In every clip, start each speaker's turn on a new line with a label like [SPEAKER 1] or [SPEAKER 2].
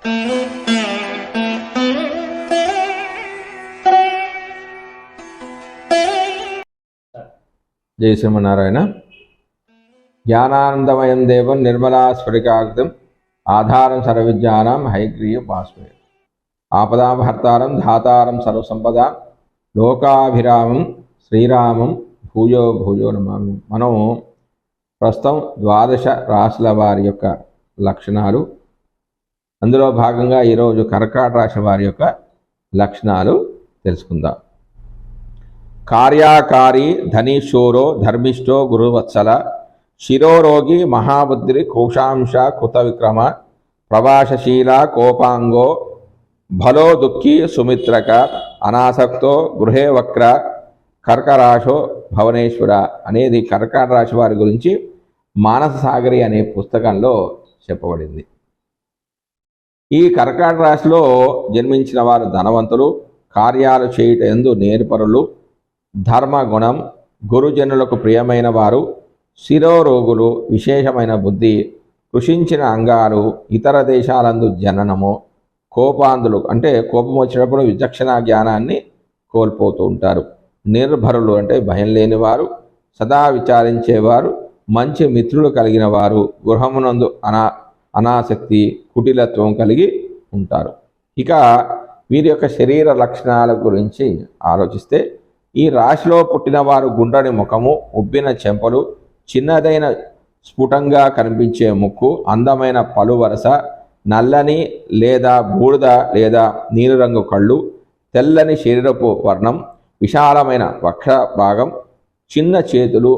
[SPEAKER 1] జై శ్రీమన్నారాయణ. జ్ఞానానందమయం దేవం నిర్మలా స్ఫటికాకృతిం ఆధారం సర్వవిద్యానాం హయగ్రీవ భాస్వయం ఆపదాభర్తారం ధాతారం సర్వసంపద లోకాభిరామం శ్రీరామం భూయో భూయో నమామి. మనం ప్రస్తుతం 12 రాశుల వారి యొక్క లక్షణాలు, అందులో భాగంగా ఈరోజు కర్కాటక రాశి వారి యొక్క లక్షణాలు తెలుసుకుందాం. కార్యాకారి ధనీశూరో ధర్మిష్ఠో గురువత్సల శిరోరోగి మహాబుద్ధి కోశాంశ కృత విక్రమ ప్రవాసశీల కోపాంగో భలో దుఃఖీ సుమిత్రక అనాసక్తో గృహే వక్ర కర్కరాశో భవనేశ్వర అనేది కర్కాటక రాశి వారి గురించి మానస సాగరి అనే పుస్తకంలో చెప్పబడింది. ఈ కర్కాటక రాశిలో జన్మించిన వారు ధనవంతులు, కార్యాలు చేయుట యందు నేర్పరులు, ధర్మగుణం, గురుజనులకు ప్రియమైన వారు, శిరోరోగులు, విశేషమైన బుద్ధి, కృషించిన అంగాలు, ఇతర దేశాలందు జననము, కోపాంధులు అంటే కోపం వచ్చినప్పుడు విచక్షణ జ్ఞానాన్ని కోల్పోతూ ఉంటారు, నిర్భరులు అంటే భయం లేనివారు, సదా విచారించేవారు, మంచి మిత్రులు కలిగిన వారు, గృహమునందు అనాసక్తి, కుటిలత్వం కలిగి ఉంటారు. ఇక వీరి యొక్క శరీర లక్షణాల గురించి ఆలోచిస్తే, ఈ రాశిలో పుట్టిన వారు గుండ్రని ముఖము, ఉబ్బిన చెంపలు, చిన్నదైన స్ఫుటంగా కనిపించే ముక్కు, అందమైన పలువరస, నల్లని లేదా బూడిద లేదా నీలిరంగు కళ్ళు, తెల్లని శరీరపు వర్ణం, విశాలమైన వక్ష భాగం, చిన్న చేతులు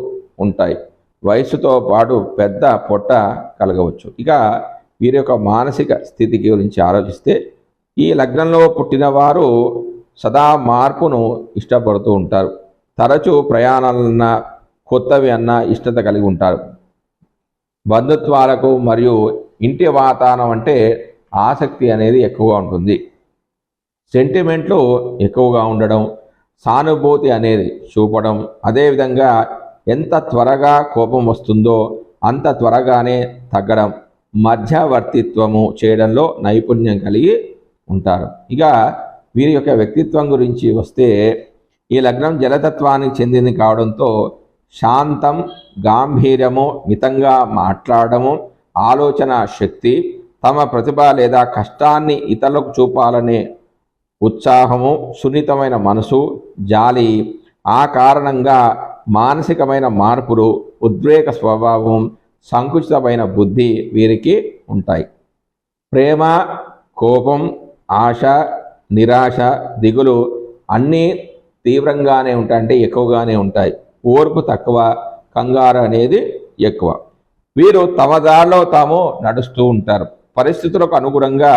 [SPEAKER 1] ఉంటాయి. వయసుతో పాటు పెద్ద పొట్ట కలగవచ్చు. ఇక వీరి యొక్క మానసిక స్థితి గురించి ఆలోచిస్తే, ఈ లగ్నంలో పుట్టిన వారు సదా మార్పును ఇష్టపడుతూ ఉంటారు. తరచూ ప్రయాణాలన్నా కొత్తవి అన్నా ఇష్టత కలిగి ఉంటారు. బంధుత్వాలకు మరియు ఇంటి వాతావరణం అంటే ఆసక్తి అనేది ఎక్కువగా ఉంటుంది. సెంటిమెంట్లు ఎక్కువగా ఉండడం, సానుభూతి అనేది చూపడం, అదేవిధంగా ఎంత త్వరగా కోపం వస్తుందో అంత త్వరగానే తగ్గడం, మధ్యవర్తిత్వము చేయడంలో నైపుణ్యం కలిగి ఉంటారు. ఇక వీరి యొక్క వ్యక్తిత్వం గురించి వస్తే, ఈ లగ్నం జలతత్వానికి చెందింది కావడంతో శాంతం, గాంభీర్యము, మితంగా మాట్లాడము, ఆలోచన శక్తి, తమ ప్రతిభ లేదా కష్టాన్ని ఇతరులకు చూపాలనే ఉత్సాహము, సున్నితమైన మనసు, జాలి, ఆ కారణంగా మానసికమైన మార్పులు, ఉద్రేక స్వభావం, సంకుచితమైన బుద్ధి వీరికి ఉంటాయి. ప్రేమ, కోపం, ఆశ, నిరాశ, దిగులు అన్నీ తీవ్రంగానే ఉంటాయి, అంటే ఎక్కువగానే ఉంటాయి. ఓర్పు తక్కువ, కంగారు అనేది ఎక్కువ. వీరు తమ దారిలో తాము నడుస్తూ ఉంటారు. పరిస్థితులకు అనుగుణంగా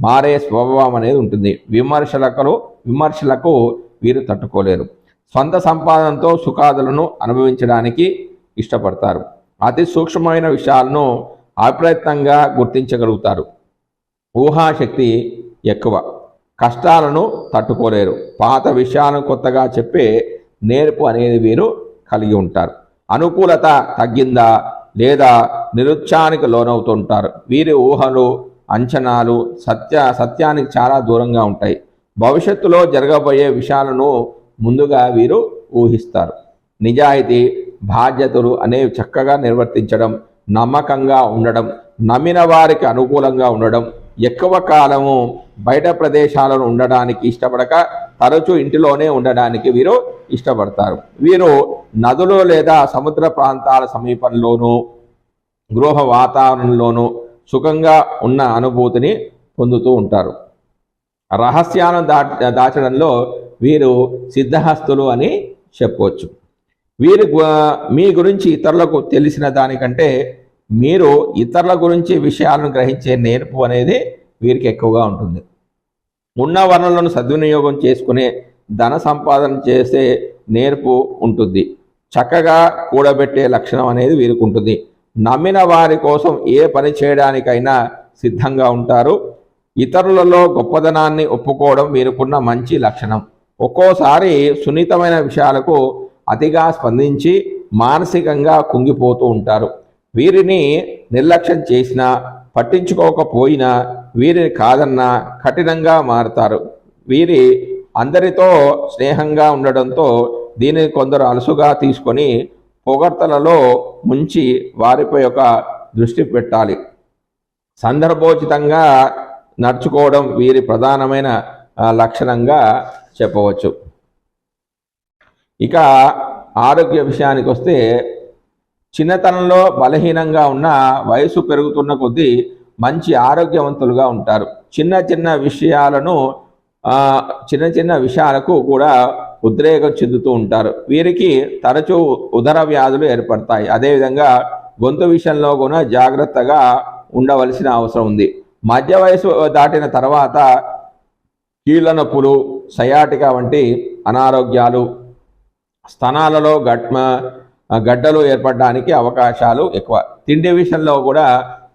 [SPEAKER 1] మారే స్వభావం అనేది ఉంటుంది. విమర్శలకు వీరు తట్టుకోలేరు. స్వంత సంపాదనతో సుఖాదులను అనుభవించడానికి ఇష్టపడతారు. అతి సూక్ష్మమైన విషయాలను అప్రయత్నంగా గుర్తించగలుగుతారు. ఊహాశక్తి ఎక్కువ. కష్టాలను తట్టుకోలేరు. పాత విషయాలను కొత్తగా చెప్పే నేర్పు అనేది వీరు కలిగి ఉంటారు. అనుకూలత తగ్గిందా లేదా నిరుత్సాహానికి లోనవుతుంటారు. వీరి ఊహలు, అంచనాలు సత్యానికి చాలా దూరంగా ఉంటాయి. భవిష్యత్తులో జరగబోయే విషయాలను ముందుగా వీరు ఊహిస్తారు. నిజాయితీ, బాధ్యతలు అనేవి చక్కగా నిర్వర్తించడం, నమ్మకంగా ఉండడం, నమ్మిన వారికి అనుకూలంగా ఉండడం, ఎక్కువ కాలము బయట ప్రదేశాలను ఉండడానికి ఇష్టపడక తరచూ ఇంటిలోనే ఉండడానికి వీరు ఇష్టపడతారు. వీరు నదులు లేదా సముద్ర ప్రాంతాల సమీపంలోనూ గృహ వాతావరణంలోనూ సుఖంగా ఉన్న అనుభూతిని పొందుతూ ఉంటారు. రహస్యాలను దాచడంలో వీరు సిద్ధహస్తులు అని చెప్పవచ్చు. వీరు మీ గురించి ఇతరులకు తెలిసిన దానికంటే మీరు ఇతరుల గురించి విషయాలను గ్రహించే నేర్పు అనేది వీరికి ఎక్కువగా ఉంటుంది. ఉన్న వనరులను సద్వినియోగం చేసుకునే ధన సంపాదన చేసే నేర్పు ఉంటుంది. చక్కగా కూడబెట్టే లక్షణం అనేది వీరికి ఉంటుంది. నమ్మిన వారి కోసం ఏ పని చేయడానికైనా సిద్ధంగా ఉంటారు. ఇతరులలో గొప్పదనాన్ని ఒప్పుకోవడం వీరికున్న మంచి లక్షణం. ఒక్కోసారి సున్నితమైన విషయాలకు అతిగా స్పందించి మానసికంగా కుంగిపోతూ ఉంటారు. వీరిని నిర్లక్ష్యం చేసినా పట్టించుకోకపోయినా వీరిని కాదన్నా కఠినంగా మారుతారు. వీరి అందరితో స్నేహంగా ఉండడంతో దీనిని కొందరు అలసుగా తీసుకొని పొగడ్తలలో ముంచి వారిపై ఒక దృష్టి పెట్టాలి. సందర్భోచితంగా నడుచుకోవడం వీరి ప్రధానమైన లక్షణంగా చెప్పవచ్చు. ఇక ఆరోగ్య విషయానికి వస్తే చిన్నతనంలో బలహీనంగా ఉన్న వయసు పెరుగుతున్న కొద్దీ మంచి ఆరోగ్యవంతులుగా ఉంటారు. చిన్న చిన్న విషయాలకు కూడా ఉద్రేకం చెందుతూ ఉంటారు. వీరికి తరచూ ఉదర వ్యాధులు ఏర్పడతాయి. అదేవిధంగా గొంతు విషయంలో కూడా జాగ్రత్తగా ఉండవలసిన అవసరం ఉంది. మధ్య వయసు దాటిన తర్వాత కీళ్ళ నొప్పులు, సయాటికా వంటి అనారోగ్యాలు, స్తనాలలో గడ్డలు ఏర్పడడానికి అవకాశాలు ఎక్కువ. తిండి విషయంలో కూడా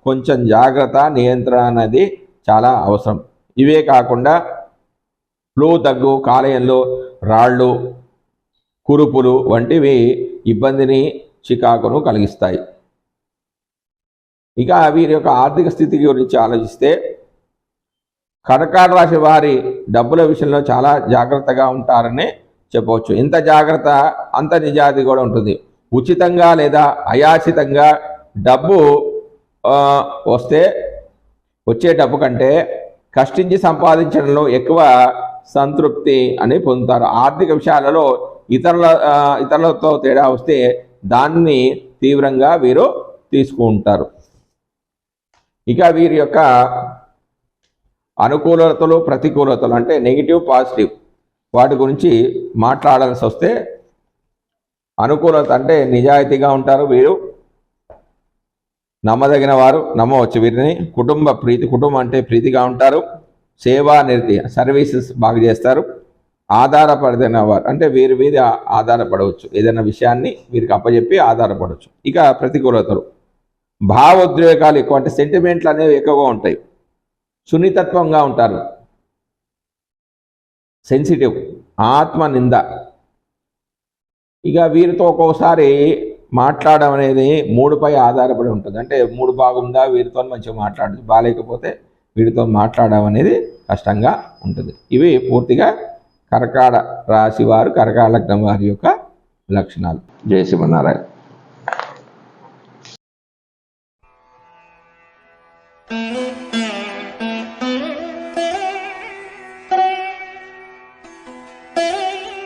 [SPEAKER 1] కొంచెం జాగ్రత్త, నియంత్రణ అనేది చాలా అవసరం. ఇవే కాకుండా ఫ్లూ, దగ్గు, కాలేయంలో రాళ్ళు, కురుపులు వంటివి ఇబ్బందిని, చికాకును కలిగిస్తాయి. ఇక వీరి యొక్క ఆర్థిక స్థితి గురించి ఆలోచిస్తే కర్కాటక రాశి వారి డబ్బుల విషయంలో చాలా జాగ్రత్తగా ఉంటారని చెప్పవచ్చు. ఇంత జాగ్రత్త అంత నిజాయితీ కూడా ఉంటుంది. ఉచితంగా లేదా అయాచితంగా డబ్బు వచ్చే డబ్బు కంటే కష్టించి సంపాదించడంలో ఎక్కువ సంతృప్తి అని పొందుతారు. ఆర్థిక విషయాలలో ఇతరులతో తేడా వస్తే దాన్ని తీవ్రంగా వీరు తీసుకుంటారు. ఇక వీరి యొక్క అనుకూలతలు, ప్రతికూలతలు అంటే నెగిటివ్, పాజిటివ్ వాటి గురించి మాట్లాడాల్సి వస్తే అనుకూలత అంటే నిజాయితీగా ఉంటారు వీరు, నమ్మదగిన వారు, నమ్మవచ్చు వీరిని. కుటుంబం అంటే ప్రీతిగా ఉంటారు. సేవా నిరతి, సర్వీసెస్ బాగా చేస్తారు. ఆధారపడిన వారు అంటే వీరి మీద ఆధారపడవచ్చు, ఏదైనా విషయాన్ని వీరికి అప్పచెప్పి ఆధారపడవచ్చు. ఇక ప్రతికూలతలు భావోద్వేగాలు ఎక్కువ, అంటే సెంటిమెంట్లు అనేవి ఎక్కువగా ఉంటాయి. సున్నితత్వంగా ఉంటారు, సెన్సిటివ్, ఆత్మనింద. ఇక వీరితో ఒక్కోసారి మాట్లాడడం అనేది మూడుపై ఆధారపడి ఉంటుంది. అంటే మూడు బాగుందా వీరితో మంచిగా మాట్లాడదు, బాగాలేకపోతే వీరితో మాట్లాడడం అనేది కష్టంగా ఉంటుంది. ఇవి పూర్తిగా కర్కాటక రాశి వారు, కర్కాటక లగ్నం వారి యొక్క లక్షణాలు. జై శ్రీమన్నారాయణ.